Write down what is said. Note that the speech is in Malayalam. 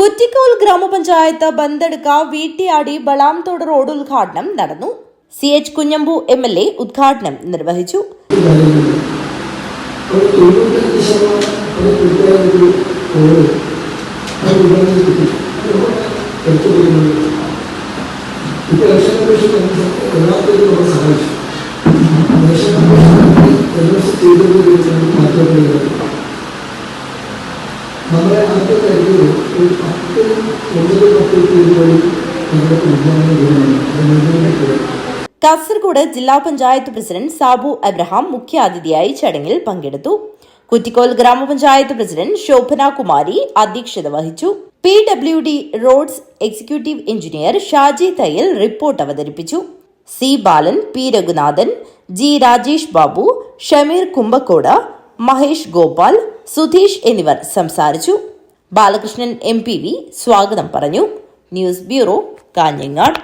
കുറ്റിക്കോൽ ഗ്രാമപഞ്ചായത്ത് ബന്തെടുക്ക വീട്ടിയാടി ബളാംതോട് റോഡ് ഉദ്ഘാടനം നടന്നു. CH കുഞ്ഞമ്പു MLA ഉദ്ഘാടനം നിർവഹിച്ചു. നമ്മുടെ ആദ്യത്തെ ഒരു 10 കാസർഗോഡ് ജില്ലാ പഞ്ചായത്ത് പ്രസിഡന്റ് സാബു അബ്രഹാം മുഖ്യാതിഥിയായി ചടങ്ങിൽ പങ്കെടുത്തു. കുറ്റിക്കോൽ ഗ്രാമപഞ്ചായത്ത് പ്രസിഡന്റ് ശോഭന കുമാരി അധ്യക്ഷത വഹിച്ചു. PWD roads executive engineer Shaji Thayyil report അവതരിപ്പിച്ചു. C ബാലൻ, P രഘുനാഥൻ, G രാജേഷ് ബാബു, ഷമീർ കുമ്പക്കോട്, മഹേഷ് ഗോപാൽ, സുധീഷ് എന്നിവർ സംസാരിച്ചു. ബാലകൃഷ്ണൻ MPV സ്വാഗതം പറഞ്ഞു. News bureau, Kanhangad.